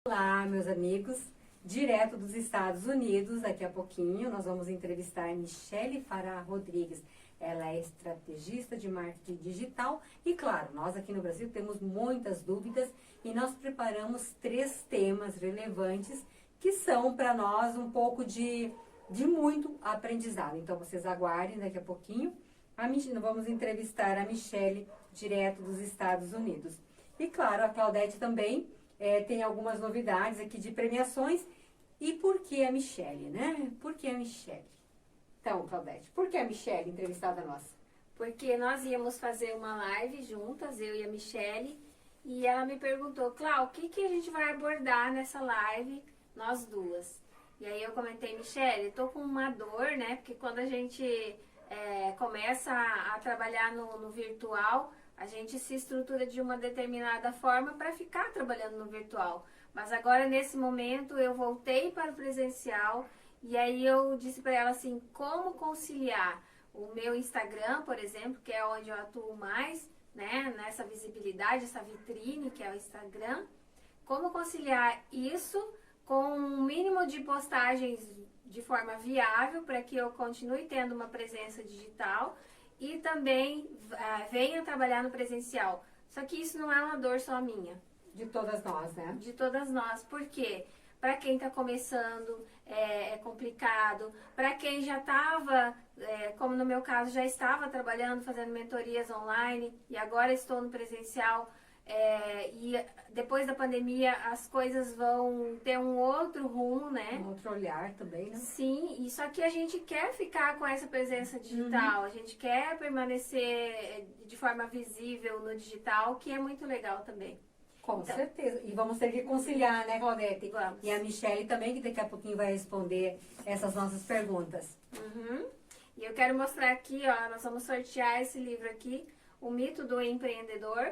Olá, meus amigos, direto dos Estados Unidos, daqui a pouquinho nós vamos entrevistar a Michele Farah Rodrigues. Ela é estrategista de marketing digital e, claro, nós aqui no Brasil temos muitas dúvidas e nós preparamos 3 temas relevantes que são para nós um pouco de muito aprendizado. Então, vocês aguardem daqui a pouquinho. Vamos entrevistar a Michele direto dos Estados Unidos. E, claro, a Claudete também tem algumas novidades aqui de premiações. E por que a Michele, né? Por que a Michele? Então, Claudete, por que a Michele, entrevistada nossa? Porque nós íamos fazer uma live juntas, eu e a Michele, e ela me perguntou, Clau, o que a gente vai abordar nessa live, nós duas? E aí eu comentei, Michele, tô com uma dor, né? Porque quando a gente começa a trabalhar no virtual, a gente se estrutura de uma determinada forma para ficar trabalhando no virtual. Mas agora, nesse momento, eu voltei para o presencial e aí eu disse para ela assim, como conciliar o meu Instagram, por exemplo, que é onde eu atuo mais, né, nessa visibilidade, essa vitrine que é o Instagram, como conciliar isso com um mínimo de postagens de forma viável para que eu continue tendo uma presença digital e também venha trabalhar no presencial. Só que isso não é uma dor só minha. De todas nós, né? De todas nós. Por quê? Para quem está começando é complicado. Para quem já estava, como no meu caso, já estava trabalhando, fazendo mentorias online e agora estou no presencial. E depois da pandemia as coisas vão ter um outro rumo, né? Um outro olhar também, né? Sim, e só que a gente quer ficar com essa presença digital, a gente quer permanecer de forma visível no digital, que é muito legal também. Com certeza. E vamos ter que conciliar, né, Claudete? Vamos. E a Michele também, que daqui a pouquinho vai responder essas nossas perguntas. E eu quero mostrar aqui, ó, nós vamos sortear esse livro aqui, O Mito do Empreendedor.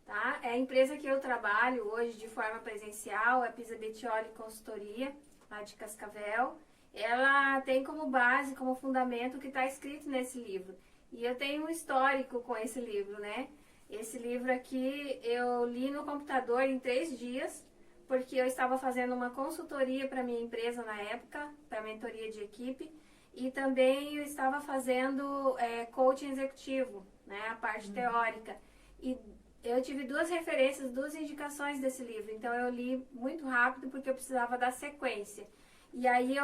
Tá? É a empresa que eu trabalho hoje de forma presencial, é a Pisa Bettioli Consultoria, lá de Cascavel. Ela tem como base, como fundamento o que está escrito nesse livro. E eu tenho um histórico com esse livro, né? Esse livro aqui eu li no computador em 3 dias, porque eu estava fazendo uma consultoria para minha empresa na época, para mentoria de equipe, e também eu estava fazendo coaching executivo, né? A parte teórica. E eu tive 2 referências, 2 indicações desse livro, então eu li muito rápido porque eu precisava da sequência. E aí,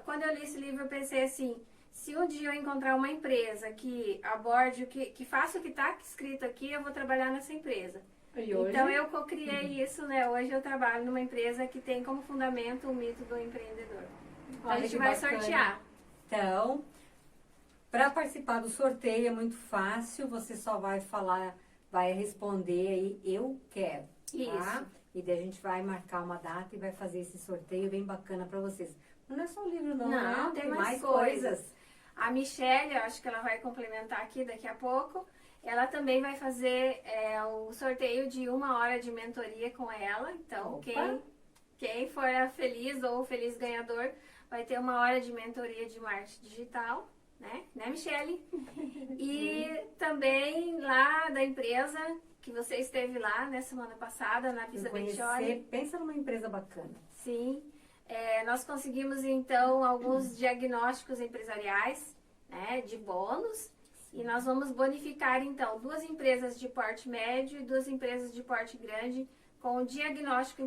quando eu li esse livro, eu pensei assim, se um dia eu encontrar uma empresa que aborde, que faça o que está escrito aqui, eu vou trabalhar nessa empresa. E hoje? Então eu co-criei isso, né? Hoje eu trabalho numa empresa que tem como fundamento o mito do empreendedor. Então a gente vai sortear. Então, para participar do sorteio é muito fácil, você só vai falar... Vai responder aí, eu quero, tá? Isso. E daí a gente vai marcar uma data e vai fazer esse sorteio bem bacana pra vocês. Não é só o livro não, Não, né? tem mais coisas. A Michele, eu acho que ela vai complementar aqui daqui a pouco. Ela também vai fazer o sorteio de 1 hora de mentoria com ela. Então, quem for feliz ou feliz ganhador vai ter 1 hora de mentoria de marketing digital. Né, Michele? E também lá da empresa, que você esteve lá, né, semana passada, na Pisa Bettioli. Pensa numa empresa bacana. Sim. Nós conseguimos, então, alguns diagnósticos empresariais, né, de bônus. E nós vamos bonificar, então, 2 empresas de porte médio e 2 empresas de porte grande com o diagnóstico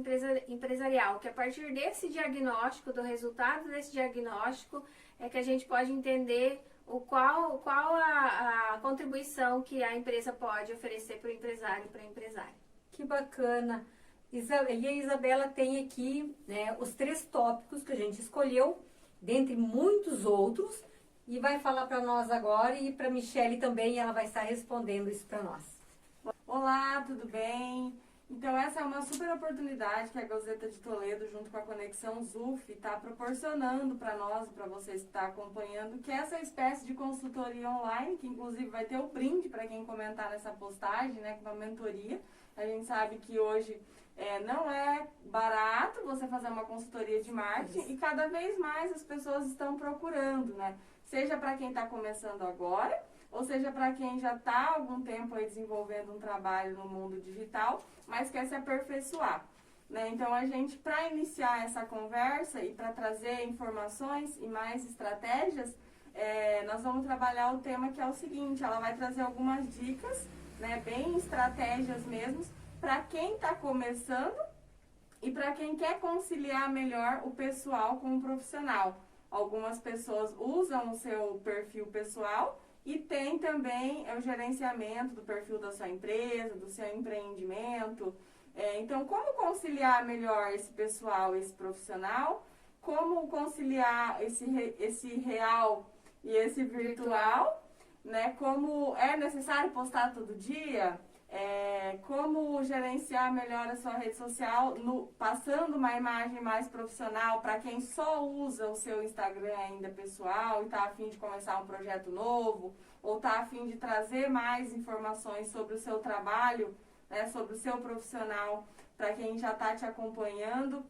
empresarial, que a partir desse diagnóstico, do resultado desse diagnóstico, é que a gente pode entender qual a contribuição que a empresa pode oferecer para o empresário e para a empresária. Que bacana! E a Isabela tem aqui, né, os 3 tópicos que a gente escolheu, dentre muitos outros, e vai falar para nós agora e para a Michele também, ela vai estar respondendo isso para nós. Olá, tudo bem? Então essa é uma super oportunidade que a Gazeta de Toledo, junto com a Conexão ZUF, está proporcionando para nós, para vocês que estão acompanhando, que é essa espécie de consultoria online, que inclusive vai ter o brinde para quem comentar nessa postagem, né, com a mentoria. A gente sabe que hoje não é barato você fazer uma consultoria de marketing e cada vez mais as pessoas estão procurando, né? Seja para quem está começando agora, ou seja, para quem já está há algum tempo aí desenvolvendo um trabalho no mundo digital, mas quer se aperfeiçoar. né? Então, a gente, para iniciar essa conversa e para trazer informações e mais estratégias, nós vamos trabalhar o tema que é o seguinte: ela vai trazer algumas dicas, né, bem estratégias mesmo, para quem está começando e para quem quer conciliar melhor o pessoal com o profissional. Algumas pessoas usam o seu perfil pessoal e tem também o gerenciamento do perfil da sua empresa, do seu empreendimento. Então, como conciliar melhor esse pessoal, esse profissional? Como conciliar esse real e esse virtual? Né? Como é necessário postar todo dia? Como gerenciar melhor a sua rede social, passando uma imagem mais profissional para quem só usa o seu Instagram ainda pessoal e está a fim de começar um projeto novo, ou está a fim de trazer mais informações sobre o seu trabalho, né, sobre o seu profissional, para quem já está te acompanhando,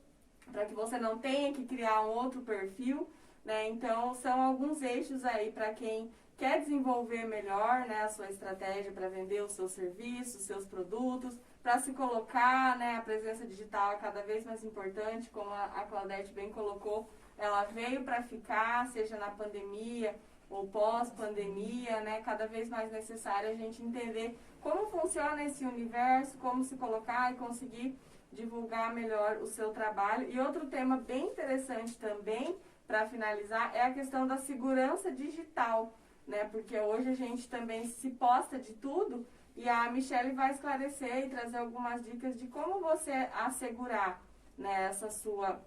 para que você não tenha que criar um outro perfil, né? Então, são alguns eixos aí para quem quer desenvolver melhor, né, a sua estratégia para vender os seus serviços, os seus produtos, para se colocar, né, a presença digital é cada vez mais importante, como a Claudete bem colocou, ela veio para ficar, seja na pandemia ou pós-pandemia, né, cada vez mais necessário a gente entender como funciona esse universo, como se colocar e conseguir divulgar melhor o seu trabalho. E outro tema bem interessante também, para finalizar, é a questão da segurança digital, né? Porque hoje a gente também se posta de tudo e a Michele vai esclarecer e trazer algumas dicas de como você assegurar, né, essa sua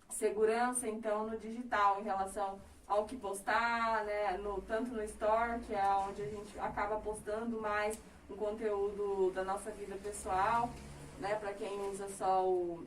segurança, então, no digital, em relação ao que postar, né, tanto no Store, que é onde a gente acaba postando mais um conteúdo da nossa vida pessoal, né, para quem usa só o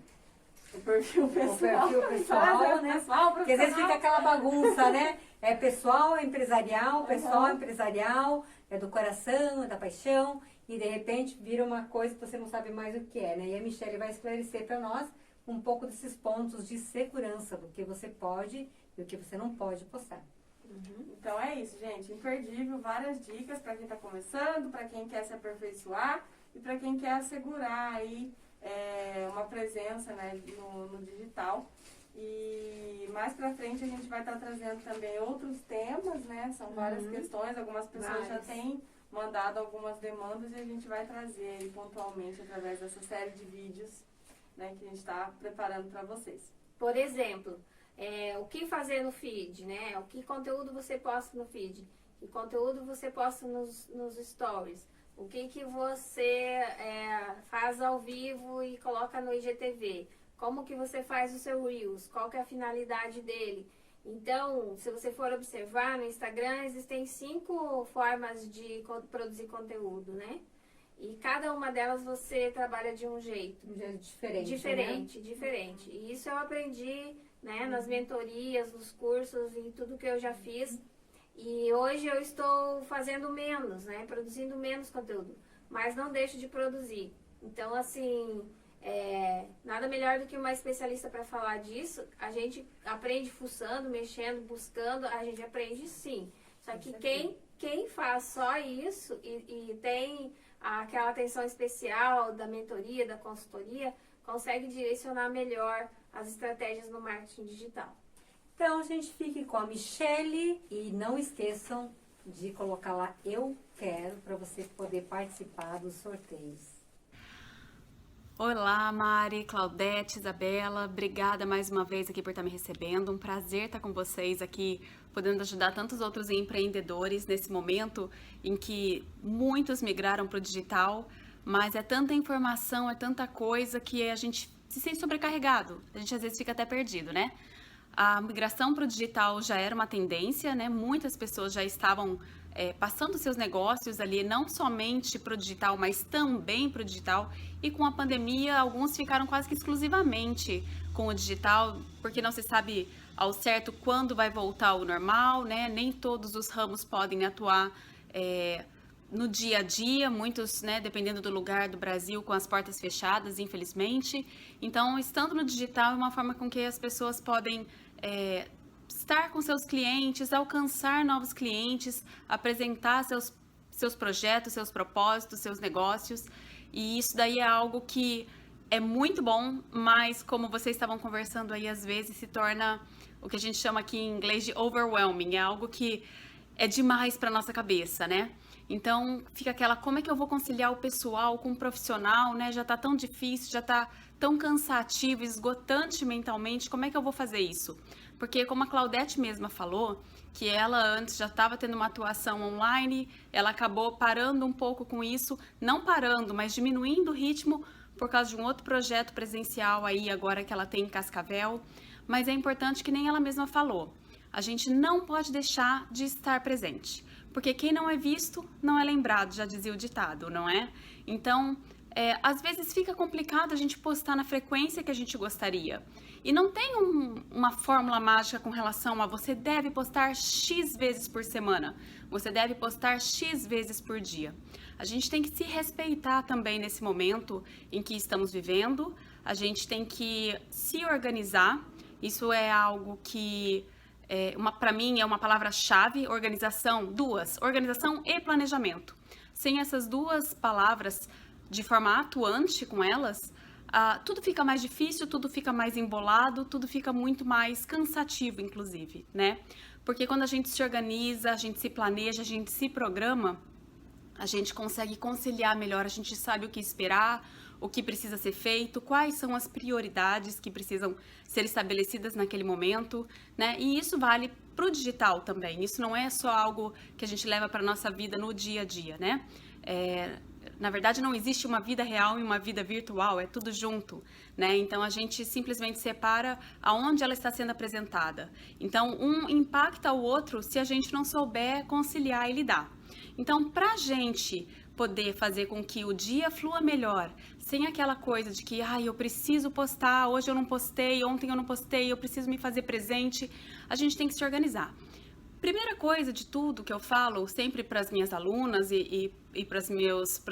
perfil pessoal. O perfil pessoal, né? Porque às vezes fica aquela bagunça, né? É pessoal, é empresarial, pessoal, é empresarial, é do coração, é da paixão, e de repente vira uma coisa que você não sabe mais o que é, né? E a Michele vai esclarecer para nós um pouco desses pontos de segurança, do que você pode e o que você não pode postar. Então é isso, gente. Imperdível, várias dicas para quem está começando, para quem quer se aperfeiçoar e para quem quer assegurar aí uma presença, né, no digital. E mais pra frente a gente vai estar trazendo também outros temas, né? São várias questões, algumas pessoas já têm mandado algumas demandas e a gente vai trazer aí pontualmente através dessa série de vídeos, né, que a gente está preparando para vocês. Por exemplo, o que fazer no feed, né? O que conteúdo você posta no feed? Que conteúdo você posta nos stories? O que você faz ao vivo e coloca no IGTV? Como que você faz o seu Reels? Qual que é a finalidade dele? Então, se você for observar no Instagram, existem 5 formas de produzir conteúdo, né? E cada uma delas você trabalha de um jeito. Um jeito diferente. Diferente. E isso eu aprendi, né, nas mentorias, nos cursos e tudo que eu já fiz. E hoje eu estou fazendo menos, né? Produzindo menos conteúdo. Mas não deixo de produzir. Então, assim, nada melhor do que uma especialista para falar disso. A gente aprende fuçando, mexendo, buscando. A gente aprende sim. Só que quem faz só isso e tem aquela atenção especial da mentoria, da consultoria, consegue direcionar melhor as estratégias no marketing digital. Então, a gente fique com a Michele e não esqueçam de colocar lá "eu quero" para você poder participar dos sorteios. Olá, Mari, Claudete, Isabela, obrigada mais uma vez aqui por estar me recebendo. Um prazer estar com vocês aqui, podendo ajudar tantos outros empreendedores nesse momento em que muitos migraram para o digital, mas é tanta informação, é tanta coisa que a gente se sente sobrecarregado, a gente às vezes fica até perdido, né? A migração para o digital já era uma tendência, né? Muitas pessoas já estavam passando seus negócios ali, não somente para o digital, mas também para o digital. E com a pandemia, alguns ficaram quase que exclusivamente com o digital, porque não se sabe ao certo quando vai voltar ao normal, né? Nem todos os ramos podem atuar no dia a dia, muitos, né, dependendo do lugar do Brasil, com as portas fechadas, infelizmente. Então, estando no digital é uma forma com que as pessoas podem estar com seus clientes, alcançar novos clientes, apresentar seus projetos, seus propósitos, seus negócios. E isso daí é algo que é muito bom, mas como vocês estavam conversando aí, às vezes se torna o que a gente chama aqui em inglês de overwhelming, é algo que é demais para nossa cabeça, né? Então fica aquela, como é que eu vou conciliar o pessoal com o profissional, né? Já tá tão difícil, já tá tão cansativo, esgotante mentalmente, como é que eu vou fazer isso? Porque como a Claudete mesma falou, que ela antes já estava tendo uma atuação online, ela acabou parando um pouco com isso, não parando, mas diminuindo o ritmo por causa de um outro projeto presencial aí agora que ela tem em Cascavel. Mas é importante que nem ela mesma falou, a gente não pode deixar de estar presente, porque quem não é visto não é lembrado, já dizia o ditado, não é? Então, às vezes fica complicado a gente postar na frequência que a gente gostaria. E não tem uma fórmula mágica com relação a você deve postar X vezes por semana, você deve postar X vezes por dia. A gente tem que se respeitar também nesse momento em que estamos vivendo, a gente tem que se organizar, isso é algo que, para mim, é uma palavra-chave, organização e planejamento. Sem essas duas palavras, de forma atuante com elas, tudo fica mais difícil, tudo fica mais embolado, tudo fica muito mais cansativo, inclusive, né? Porque quando a gente se organiza, a gente se planeja, a gente se programa, a gente consegue conciliar melhor, a gente sabe o que esperar, o que precisa ser feito, quais são as prioridades que precisam ser estabelecidas naquele momento, né? E isso vale para o digital também, isso não é só algo que a gente leva para a nossa vida no dia a dia, né? Na verdade, não existe uma vida real e uma vida virtual, é tudo junto, né? Então, a gente simplesmente separa aonde ela está sendo apresentada. Então, um impacta o outro se a gente não souber conciliar e lidar. Então, para a gente poder fazer com que o dia flua melhor, sem aquela coisa de que, eu preciso postar, hoje eu não postei, ontem eu não postei, eu preciso me fazer presente, a gente tem que se organizar. Primeira coisa de tudo que eu falo sempre para as minhas alunas e para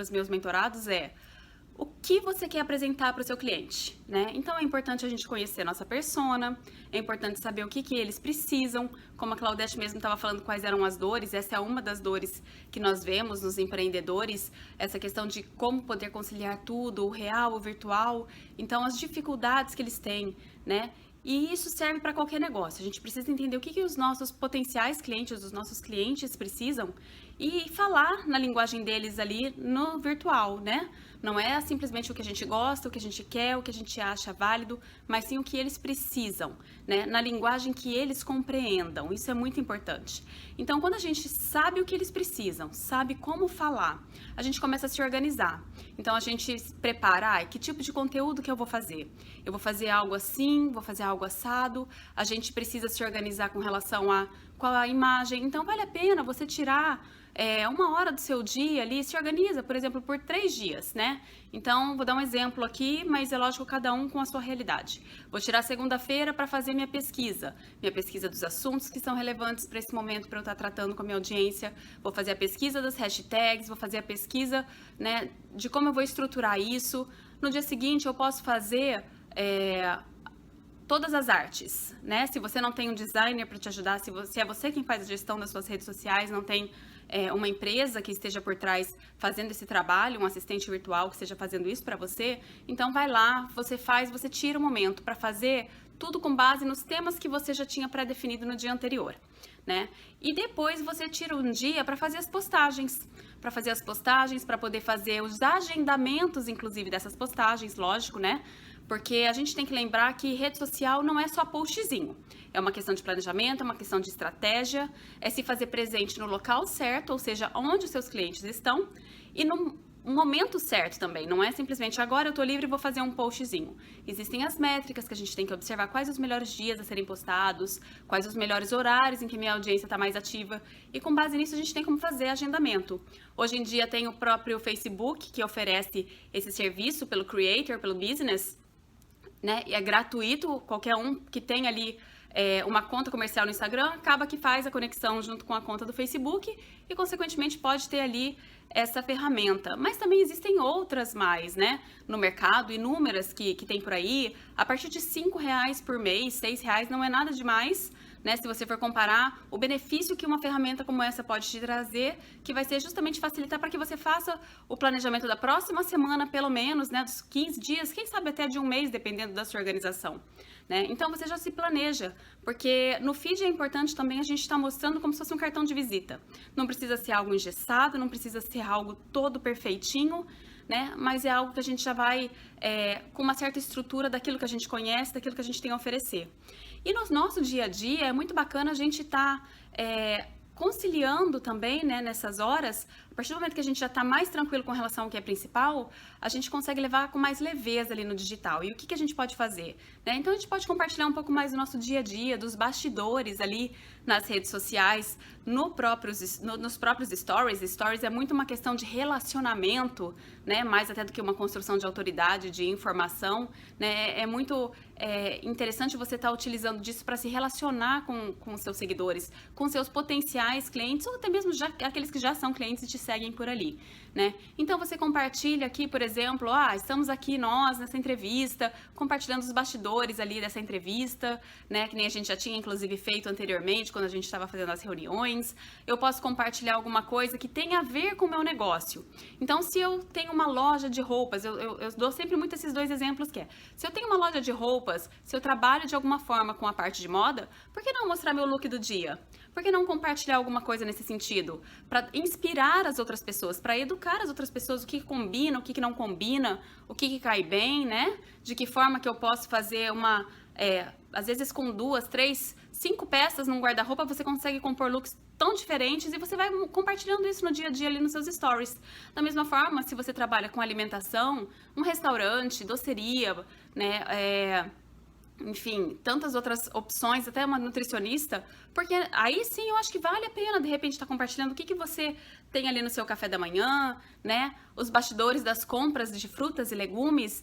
os meus mentorados é o que você quer apresentar para o seu cliente, né? Então é importante a gente conhecer a nossa persona, é importante saber o que eles precisam, como a Claudete mesmo estava falando quais eram as dores, essa é uma das dores que nós vemos nos empreendedores, essa questão de como poder conciliar tudo, o real, o virtual, então as dificuldades que eles têm, né? E isso serve para qualquer negócio. A gente precisa entender o que os nossos potenciais clientes, os nossos clientes precisam e falar na linguagem deles ali no virtual, né? Não é simplesmente o que a gente gosta, o que a gente quer, o que a gente acha válido, mas sim o que eles precisam, né? Na linguagem que eles compreendam. Isso é muito importante. Então, quando a gente sabe o que eles precisam, sabe como falar, a gente começa a se organizar. Então, a gente prepara, que tipo de conteúdo que eu vou fazer? Eu vou fazer algo assim, vou fazer algo assado. A gente precisa se organizar com relação a qual a imagem. Então, vale a pena você tirar 1 hora do seu dia ali, se organiza, por exemplo, por 3 dias, né? Então, vou dar um exemplo aqui, mas é lógico, cada um com a sua realidade. Vou tirar segunda-feira para fazer minha pesquisa dos assuntos que são relevantes para esse momento, para eu estar tratando com a minha audiência. Vou fazer a pesquisa das hashtags, vou fazer a pesquisa, né, de como eu vou estruturar isso. No dia seguinte, eu posso fazer todas as artes, né? Se você não tem um designer para te ajudar, se é você quem faz a gestão das suas redes sociais, não tem uma empresa que esteja por trás fazendo esse trabalho, um assistente virtual que esteja fazendo isso para você, então vai lá, você tira um momento para fazer tudo com base nos temas que você já tinha pré-definido no dia anterior, né? E depois você tira um dia para fazer as postagens, para poder fazer os agendamentos, inclusive, dessas postagens, lógico, né? Porque a gente tem que lembrar que rede social não é só postzinho. É uma questão de planejamento, é uma questão de estratégia, é se fazer presente no local certo, ou seja, onde os seus clientes estão, e no momento certo também. Não é simplesmente agora eu estou livre e vou fazer um postzinho. Existem as métricas que a gente tem que observar, quais os melhores dias a serem postados, quais os melhores horários em que minha audiência está mais ativa, e com base nisso a gente tem como fazer agendamento. Hoje em dia tem o próprio Facebook que oferece esse serviço pelo Creator, pelo Business, né? E é gratuito, qualquer um que tem ali uma conta comercial no Instagram, acaba que faz a conexão junto com a conta do Facebook e, consequentemente, pode ter ali essa ferramenta. Mas também existem outras mais, né? No mercado, inúmeras que tem por aí, a partir de R$5 por mês, R$6 não é nada demais, né? Se você for comparar o benefício que uma ferramenta como essa pode te trazer, que vai ser justamente facilitar para que você faça o planejamento da próxima semana, pelo menos, né? Dos 15 dias, quem sabe até de um mês, dependendo da sua organização. Né? Então você já se planeja, porque no feed é importante também a gente estar mostrando como se fosse um cartão de visita. Não precisa ser algo engessado, não precisa ser algo todo perfeitinho, né? Mas é algo que a gente já vai com uma certa estrutura daquilo que a gente conhece, daquilo que a gente tem a oferecer. E no nosso dia a dia é muito bacana a gente estar conciliando também, né, nessas horas. A partir do momento que a gente já está mais tranquilo com relação ao que é principal, a gente consegue levar com mais leveza ali no digital. E o que a gente pode fazer? Né? Então a gente pode compartilhar um pouco mais do nosso dia a dia, dos bastidores ali nas redes sociais, nos próprios stories. Stories é muito uma questão de relacionamento, né? Mais até do que uma construção de autoridade, de informação. Né? É muito interessante você estar utilizando disso para se relacionar com os seus seguidores, com seus potenciais clientes, ou até mesmo aqueles que já são clientes e te seguem por ali. Né? Então você compartilha aqui, por exemplo, estamos aqui nós nessa entrevista, compartilhando os bastidores ali dessa entrevista, né? Que nem a gente já tinha inclusive feito anteriormente, quando a gente estava fazendo as reuniões. Eu posso compartilhar alguma coisa que tenha a ver com o meu negócio. Então, se eu tenho uma loja de roupas, eu dou sempre muito esses dois exemplos que se eu tenho uma loja de roupas, se eu trabalho de alguma forma com a parte de moda, por que não mostrar meu look do dia? Por que não compartilhar alguma coisa nesse sentido? Para inspirar as outras pessoas, para educar as outras pessoas o que combina, o que não combina, o que cai bem, né? De que forma que eu posso fazer às vezes com 2, 3, 5 peças num guarda-roupa, você consegue compor looks tão diferentes e você vai compartilhando isso no dia a dia ali nos seus stories. Da mesma forma, se você trabalha com alimentação, um restaurante, doceria, né? Enfim, tantas outras opções, até uma nutricionista, porque aí sim eu acho que vale a pena, de repente, estar compartilhando o que você tem ali no seu café da manhã, né? Os bastidores das compras de frutas e legumes,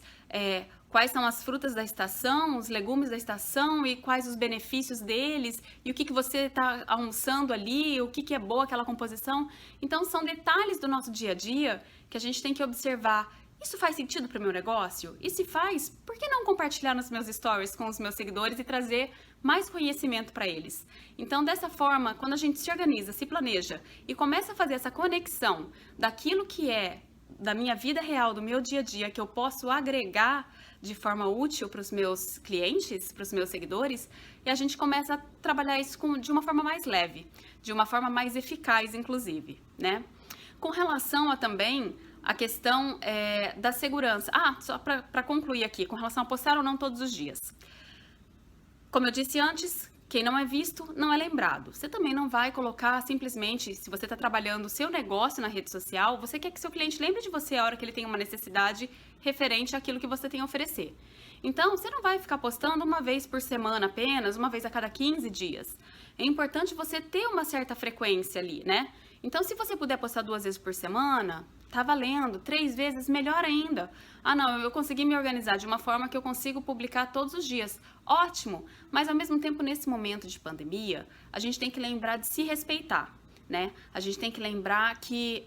quais são as frutas da estação, os legumes da estação e quais os benefícios deles, e o que você está almoçando ali, o que é boa aquela composição. Então, são detalhes do nosso dia a dia que a gente tem que observar. Isso faz sentido para o meu negócio? E se faz, por que não compartilhar nos meus stories com os meus seguidores e trazer mais conhecimento para eles? Então, dessa forma, quando a gente se organiza, se planeja e começa a fazer essa conexão daquilo que é da minha vida real, do meu dia a dia, que eu posso agregar de forma útil para os meus clientes, para os meus seguidores, e a gente começa a trabalhar isso de uma forma mais leve, de uma forma mais eficaz, inclusive, né? Com relação a também a questão da segurança. Só para concluir aqui, com relação a postar ou não todos os dias. Como eu disse antes, quem não é visto não é lembrado. Você também não vai colocar simplesmente, se você está trabalhando o seu negócio na rede social, você quer que seu cliente lembre de você a hora que ele tem uma necessidade referente àquilo que você tem a oferecer. Então, você não vai ficar postando uma vez por semana apenas, uma vez a cada 15 dias. É importante você ter uma certa frequência ali, né? Então, se você puder postar 2 vezes por semana, tá valendo. 3 vezes, melhor ainda. Não, eu consegui me organizar de uma forma que eu consigo publicar todos os dias. Ótimo! Mas, ao mesmo tempo, nesse momento de pandemia, a gente tem que lembrar de se respeitar, né? A gente tem que lembrar que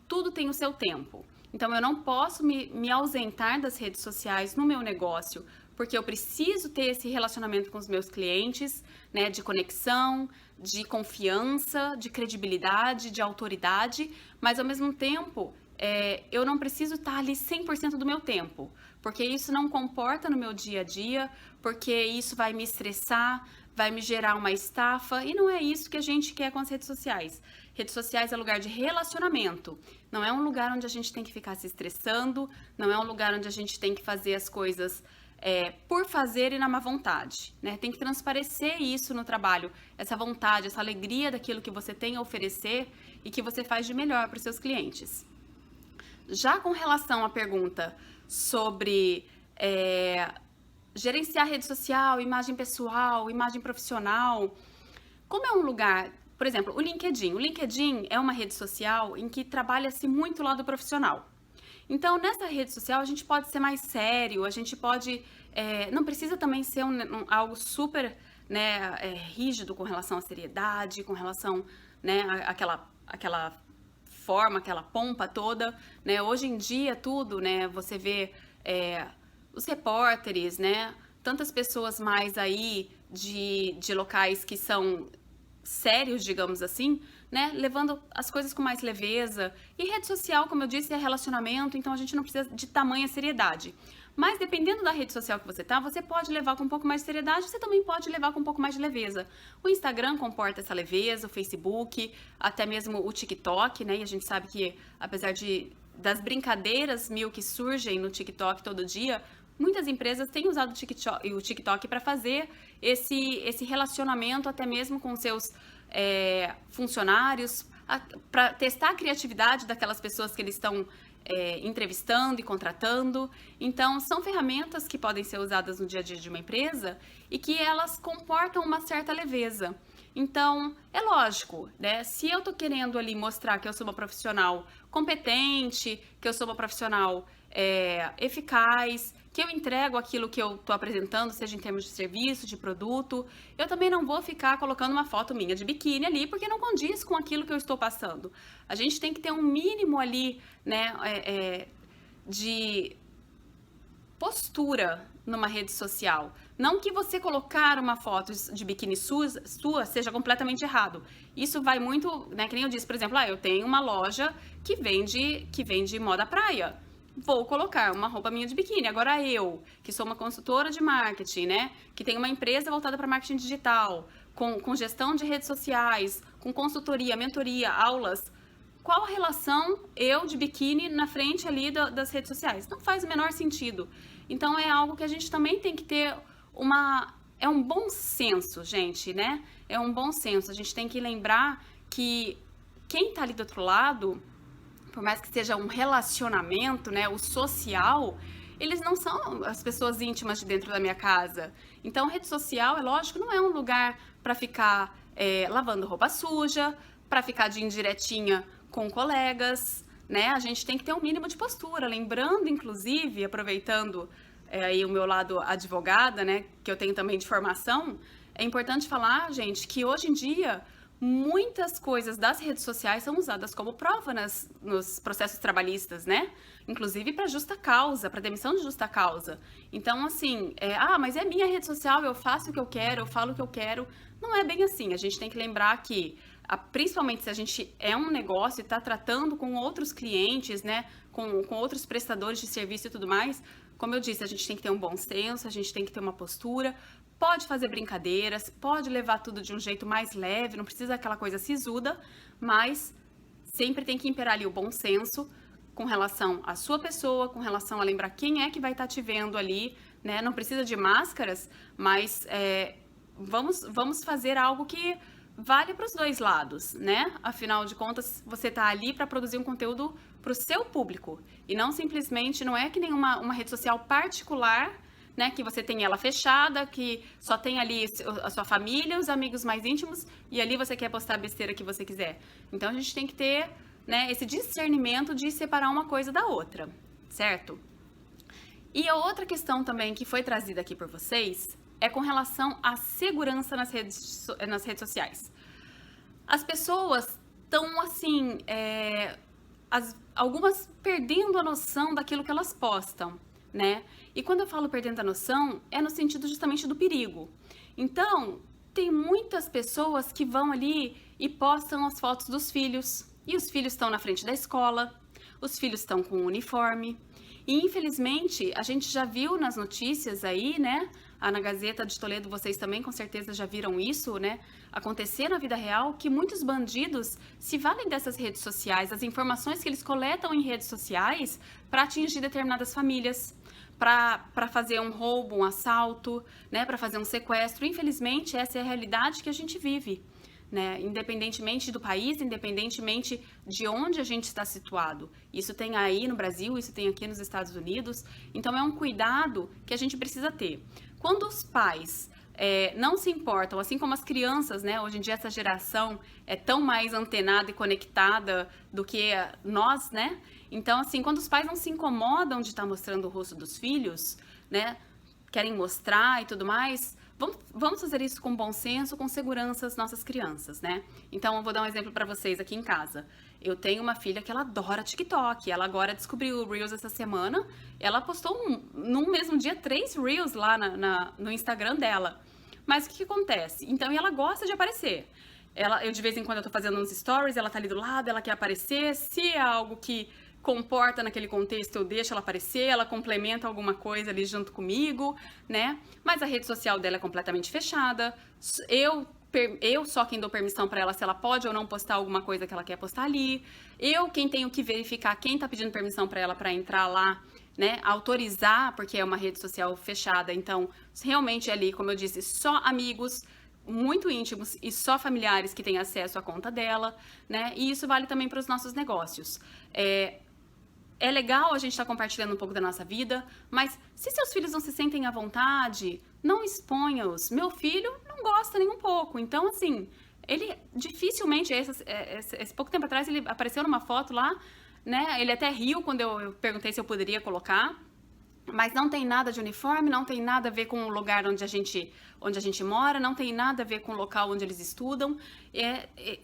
tudo tem o seu tempo. Então, eu não posso me ausentar das redes sociais no meu negócio, porque eu preciso ter esse relacionamento com os meus clientes, né, de conexão, de confiança, de credibilidade, de autoridade, mas ao mesmo tempo eu não preciso estar ali 100% do meu tempo, porque isso não comporta no meu dia a dia, porque isso vai me estressar, vai me gerar uma estafa, e não é isso que a gente quer com as redes sociais. Redes sociais é lugar de relacionamento, não é um lugar onde a gente tem que ficar se estressando, não é um lugar onde a gente tem que fazer as coisas por fazer e na má vontade, né? Tem que transparecer isso no trabalho, essa vontade, essa alegria daquilo que você tem a oferecer e que você faz de melhor para os seus clientes. Já com relação à pergunta sobre gerenciar rede social, imagem pessoal, imagem profissional, como é um lugar, por exemplo, o LinkedIn é uma rede social em que trabalha-se muito o lado profissional. Então, nessa rede social, a gente pode ser mais sério, a gente pode... não precisa também ser algo super, né, rígido com relação à seriedade, com relação, né, àquela forma, aquela pompa toda, né? Hoje em dia, tudo, né, você vê os repórteres, né, tantas pessoas mais aí de locais que são sérios, digamos assim, né, levando as coisas com mais leveza. E rede social, como eu disse, é relacionamento, então a gente não precisa de tamanha seriedade. Mas dependendo da rede social que você tá, você pode levar com um pouco mais de seriedade, você também pode levar com um pouco mais de leveza. O Instagram comporta essa leveza, o Facebook, até mesmo o TikTok, né? E a gente sabe que, apesar das brincadeiras mil que surgem no TikTok todo dia, muitas empresas têm usado o TikTok para fazer esse relacionamento até mesmo com seus funcionários, para testar a criatividade daquelas pessoas que eles estão entrevistando e contratando. Então, são ferramentas que podem ser usadas no dia a dia de uma empresa e que elas comportam uma certa leveza. Então, é lógico, né? Se eu tô querendo ali mostrar que eu sou uma profissional competente, que eu sou uma profissional eficaz, que eu entrego aquilo que eu tô apresentando, seja em termos de serviço, de produto, eu também não vou ficar colocando uma foto minha de biquíni ali, porque não condiz com aquilo que eu estou passando. A gente tem que ter um mínimo ali, né, de postura numa rede social. Não que você colocar uma foto de biquíni sua seja completamente errado. Isso vai muito, né, que nem eu disse, por exemplo, eu tenho uma loja que vende moda praia. Vou colocar uma roupa minha de biquíni. Agora eu, que sou uma consultora de marketing, né, que tem uma empresa voltada para marketing digital, com gestão de redes sociais, com consultoria, mentoria, aulas, qual a relação eu de biquíni na frente ali das redes sociais? Não faz o menor sentido. Então é algo que a gente também tem que ter é um bom senso, gente, né? É um bom senso. A gente tem que lembrar que quem tá ali do outro lado, por mais que seja um relacionamento, né, o social, eles não são as pessoas íntimas de dentro da minha casa. Então, rede social, é lógico, não é um lugar para ficar lavando roupa suja, para ficar de indiretinha com colegas, né? A gente tem que ter um mínimo de postura. Lembrando, inclusive, aproveitando aí o meu lado advogada, né, que eu tenho também de formação, é importante falar, gente, que hoje em dia muitas coisas das redes sociais são usadas como prova nos processos trabalhistas, né? Inclusive para justa causa, para demissão de justa causa. Então, assim, mas é minha rede social, eu faço o que eu quero, eu falo o que eu quero. Não é bem assim. A gente tem que lembrar que, principalmente se a gente é um negócio e está tratando com outros clientes, né? Com outros prestadores de serviço e tudo mais, como eu disse, a gente tem que ter um bom senso, a gente tem que ter uma postura. Pode fazer brincadeiras, pode levar tudo de um jeito mais leve, não precisa aquela coisa sisuda, mas sempre tem que imperar ali o bom senso com relação à sua pessoa, com relação a lembrar quem é que vai estar te vendo ali, né? Não precisa de máscaras, mas vamos fazer algo que vale para os dois lados, né? Afinal de contas, você está ali para produzir um conteúdo para o seu público e não simplesmente, não é que nem uma rede social particular, né, que você tem ela fechada, que só tem ali a sua família, os amigos mais íntimos, e ali você quer postar a besteira que você quiser. Então, a gente tem que ter, né, esse discernimento de separar uma coisa da outra, certo? E a outra questão também que foi trazida aqui por vocês é com relação à segurança nas redes sociais. As pessoas estão, assim, algumas perdendo a noção daquilo que elas postam, né? E quando eu falo perdendo a noção, é no sentido justamente do perigo. Então, tem muitas pessoas que vão ali e postam as fotos dos filhos. E os filhos estão na frente da escola, os filhos estão com o uniforme. E, infelizmente, a gente já viu nas notícias aí, né? Na Gazeta de Toledo, vocês também com certeza já viram isso, né? Acontecer na vida real, que muitos bandidos se valem dessas redes sociais, as informações que eles coletam em redes sociais para atingir determinadas famílias, para fazer um roubo, um assalto, né? Para fazer um sequestro. Infelizmente, essa é a realidade que a gente vive, né? Independentemente do país, independentemente de onde a gente está situado. Isso tem aí no Brasil, isso tem aqui nos Estados Unidos. Então, é um cuidado que a gente precisa ter. Quando os pais não se importam, assim como as crianças, né? Hoje em dia essa geração é tão mais antenada e conectada do que nós, né? Então, assim, quando os pais não se incomodam de estar mostrando o rosto dos filhos, né? Querem mostrar e tudo mais, vamos fazer isso com bom senso, com segurança às nossas crianças, né? Então, eu vou dar um exemplo para vocês aqui em casa. Eu tenho uma filha que ela adora TikTok. Ela agora descobriu o Reels essa semana. Ela postou num mesmo dia 3 Reels lá no Instagram dela. Mas o que acontece? Então, ela gosta de aparecer. Eu de vez em quando eu tô fazendo uns stories, ela tá ali do lado, ela quer aparecer. Se é algo que comporta naquele contexto, eu deixo ela aparecer, ela complementa alguma coisa ali junto comigo, né? Mas a rede social dela é completamente fechada. Eu só quem dou permissão para ela se ela pode ou não postar alguma coisa que ela quer postar ali. Eu quem tenho que verificar quem tá pedindo permissão para ela para entrar lá, né? Autorizar, porque é uma rede social fechada. Então, realmente ali, como eu disse, só amigos muito íntimos e só familiares que têm acesso à conta dela, né? E isso vale também para os nossos negócios. É legal a gente estar compartilhando um pouco da nossa vida, mas se seus filhos não se sentem à vontade, não exponha-os. Meu filho não gosta nem um pouco. Então, assim, ele dificilmente, esse pouco tempo atrás, ele apareceu numa foto lá, né? Ele até riu quando eu perguntei se eu poderia colocar. Mas não tem nada de uniforme, não tem nada a ver com o lugar onde a gente mora, não tem nada a ver com o local onde eles estudam.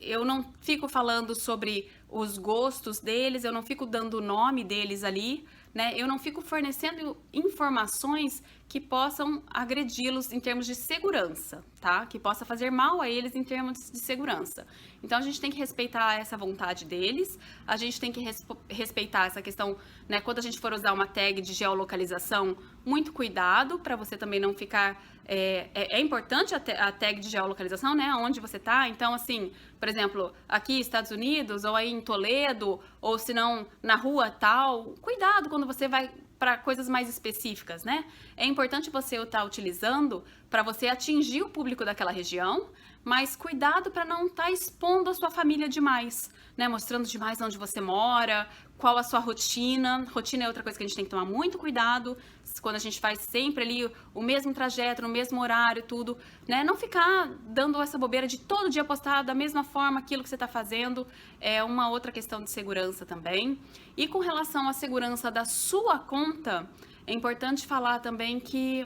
Eu não fico falando sobre os gostos deles, eu não fico dando o nome deles ali, né? Eu não fico fornecendo informações que possam agredi-los em termos de segurança, tá? Que possa fazer mal a eles em termos de segurança. Então, a gente tem que respeitar essa vontade deles, a gente tem que respeitar essa questão, né? Quando a gente for usar uma tag de geolocalização, muito cuidado para você também não ficar... É importante a tag de geolocalização, né? Onde você tá. Então, assim, por exemplo, aqui Estados Unidos, ou aí em Toledo, ou se não, na rua tal. Cuidado quando você vai para coisas mais específicas, né? É importante você estar utilizando para você atingir o público daquela região, mas cuidado para não estar expondo a sua família demais, né? Mostrando demais onde você mora, qual a sua rotina. Rotina é outra coisa que a gente tem que tomar muito cuidado quando a gente faz sempre ali o mesmo trajeto, no mesmo horário, tudo, né? Não ficar dando essa bobeira de todo dia postar da mesma forma aquilo que você está fazendo. É uma outra questão de segurança também. E com relação à segurança da sua conta, é importante falar também que,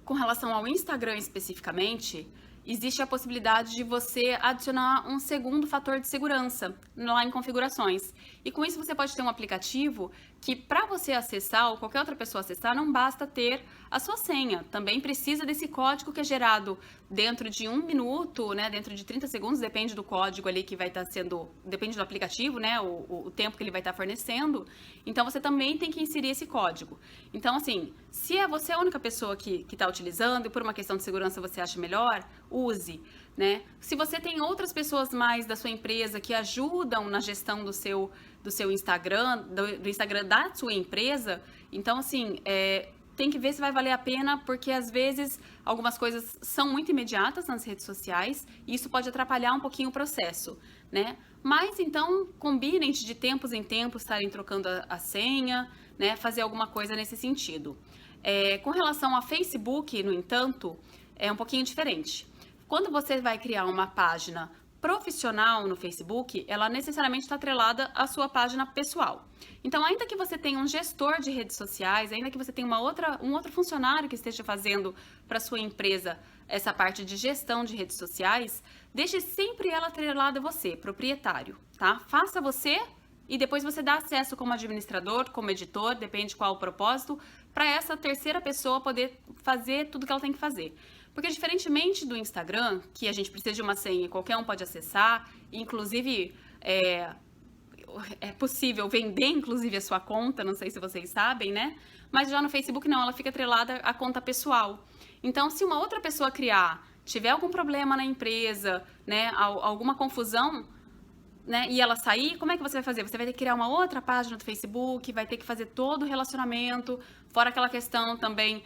com relação ao Instagram especificamente, existe a possibilidade de você adicionar um segundo fator de segurança lá em configurações. E com isso você pode ter um aplicativo que, para você acessar ou qualquer outra pessoa acessar, não basta ter a sua senha. Também precisa desse código que é gerado dentro de 1 minuto, né? Dentro de 30 segundos, depende do código ali que vai estar sendo... Depende do aplicativo, né? O tempo que ele vai estar fornecendo. Então, você também tem que inserir esse código. Então, assim, se é você a única pessoa que está utilizando e por uma questão de segurança você acha melhor, use, né? Se você tem outras pessoas mais da sua empresa que ajudam na gestão do seu Instagram, do Instagram da sua empresa, então, assim, tem que ver se vai valer a pena, porque às vezes algumas coisas são muito imediatas nas redes sociais e isso pode atrapalhar um pouquinho o processo, né? Mas, então, combinem de tempos em tempos estarem trocando a senha, né? Fazer alguma coisa nesse sentido. Com relação a Facebook, no entanto, é um pouquinho diferente. Quando você vai criar uma página profissional no Facebook, ela necessariamente está atrelada à sua página pessoal. Então, ainda que você tenha um gestor de redes sociais, ainda que você tenha um outro funcionário que esteja fazendo para sua empresa essa parte de gestão de redes sociais, deixe sempre ela atrelada a você, proprietário, tá? Faça você e depois você dá acesso como administrador, como editor, depende qual o propósito, para essa terceira pessoa poder fazer tudo que ela tem que fazer. Porque diferentemente do Instagram, que a gente precisa de uma senha e qualquer um pode acessar, inclusive é possível vender inclusive a sua conta, não sei se vocês sabem, né? Mas já no Facebook não, ela fica atrelada à conta pessoal. Então, se uma outra pessoa tiver algum problema na empresa, né, alguma confusão, né, e ela sair, como é que você vai fazer? Você vai ter que criar uma outra página do Facebook, vai ter que fazer todo o relacionamento, fora aquela questão também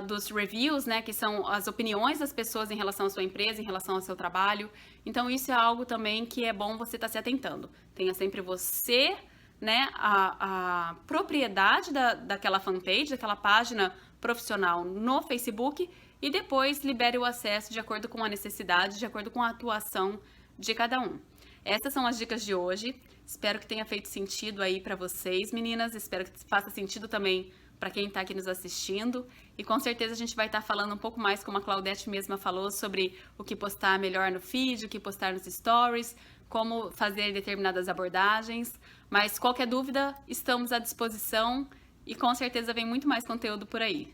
dos reviews, né, que são as opiniões das pessoas em relação à sua empresa, em relação ao seu trabalho. Então, isso é algo também que é bom você estar se atentando. Tenha sempre você, né, a propriedade daquela fanpage, daquela página profissional no Facebook e depois libere o acesso de acordo com a necessidade, de acordo com a atuação de cada um. Essas são as dicas de hoje. Espero que tenha feito sentido aí para vocês, meninas. Espero que faça sentido também para quem está aqui nos assistindo. E com certeza a gente vai estar falando um pouco mais, como a Claudete mesma falou, sobre o que postar melhor no feed, o que postar nos stories, como fazer determinadas abordagens, mas qualquer dúvida, estamos à disposição e com certeza vem muito mais conteúdo por aí.